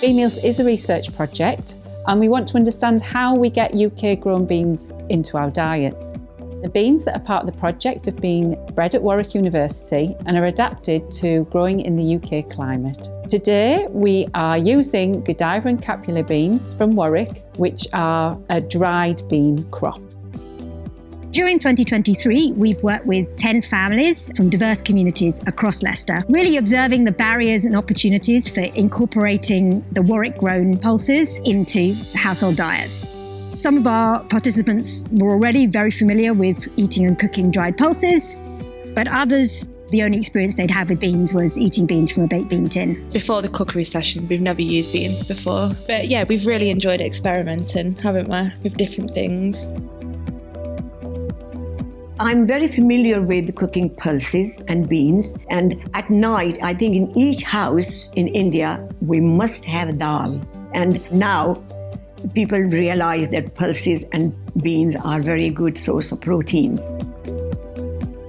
BeanMeals is a research project, and we want to understand how we get UK-grown beans into our diets. The beans that are part of the project have been bred at Warwick University and are adapted to growing in the UK climate. Today, we are using Godiva and Capula beans from Warwick, which are a dried bean crop. During 2023, we've worked with 10 families from diverse communities across Leicester, really observing the barriers and opportunities for incorporating the Warwick-grown pulses into household diets. Some of our participants were already very familiar with eating and cooking dried pulses, but others, the only experience they'd had with beans was eating beans from a baked bean tin. Before the cookery sessions, we've never used beans before. But yeah, we've really enjoyed experimenting, haven't we, with different things. I'm very familiar with cooking pulses and beans, and at night, I think in each house in India, we must have dal. And now, people realize that pulses and beans are a very good source of proteins.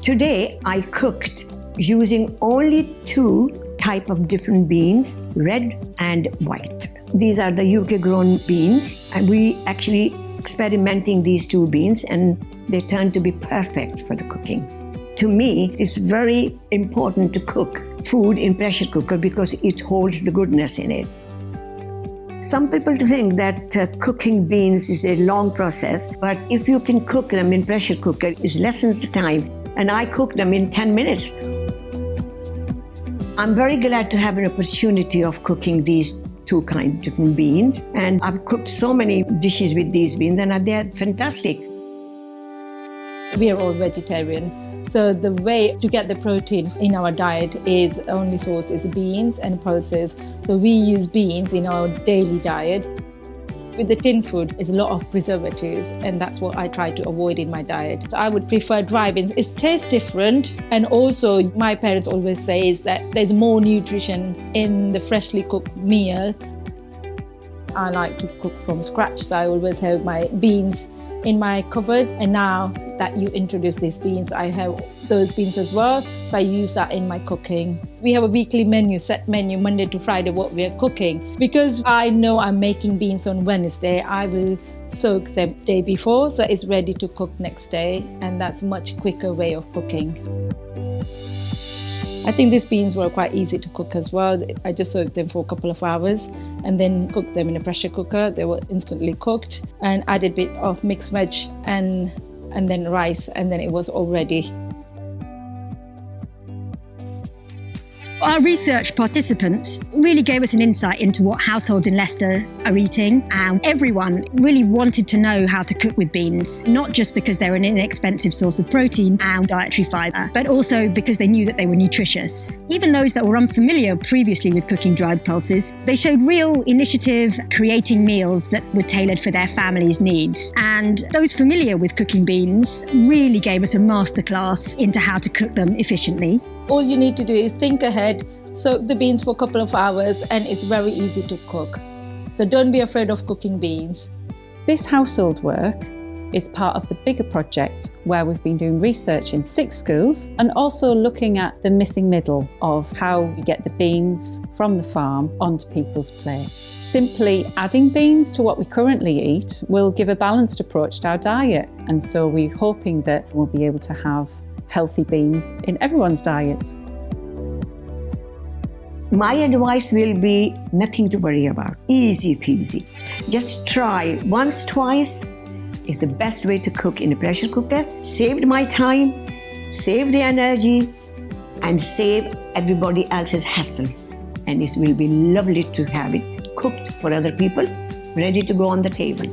Today, I cooked using only 2 types of different beans, red and white. These are the UK-grown beans, and we actually experimenting these 2 beans, and they turn to be perfect for the cooking. To me, it's very important to cook food in pressure cooker because it holds the goodness in it. Some people think that cooking beans is a long process, but if you can cook them in pressure cooker, it lessens the time, and I cook them in 10 minutes. I'm very glad to have an opportunity of cooking these 2 kinds of different beans, and I've cooked so many dishes with these beans, and they're fantastic. We are all vegetarian, so the way to get the protein in our diet is only source is beans and pulses. So we use beans in our daily diet. With the tin food, is a lot of preservatives, and that's what I try to avoid in my diet. So I would prefer dry beans. It tastes different, and also my parents always say is that there's more nutrition in the freshly cooked meal. I like to cook from scratch, so I always have my beans in my cupboard, and now that you introduce these beans, I have those beans as well, so I use that in my cooking. We have a weekly menu, set menu, Monday to Friday, what we are cooking. Because I know I'm making beans on Wednesday, I will soak them the day before, so it's ready to cook next day, and that's a much quicker way of cooking. I think these beans were quite easy to cook as well. I just soaked them for a couple of hours and then cooked them in a pressure cooker. They were instantly cooked, and added a bit of mixed veg and then rice, and then it was all ready. Our research participants really gave us an insight into what households in Leicester are eating, and everyone really wanted to know how to cook with beans, not just because they're an inexpensive source of protein and dietary fibre, but also because they knew that they were nutritious. Even those that were unfamiliar previously with cooking dried pulses, they showed real initiative creating meals that were tailored for their family's needs. And those familiar with cooking beans really gave us a masterclass into how to cook them efficiently. All you need to do is think ahead, soak the beans for a couple of hours, and it's very easy to cook. So don't be afraid of cooking beans. This household work is part of the bigger project where we've been doing research in 6 schools and also looking at the missing middle of how we get the beans from the farm onto people's plates. Simply adding beans to what we currently eat will give a balanced approach to our diet, and so we're hoping that we'll be able to have healthy beans in everyone's diets. My advice will be nothing to worry about. Easy peasy. Just try once, twice. Is the best way to cook in a pressure cooker. Saved my time, saved the energy, and save everybody else's hassle. And it will be lovely to have it cooked for other people, ready to go on the table.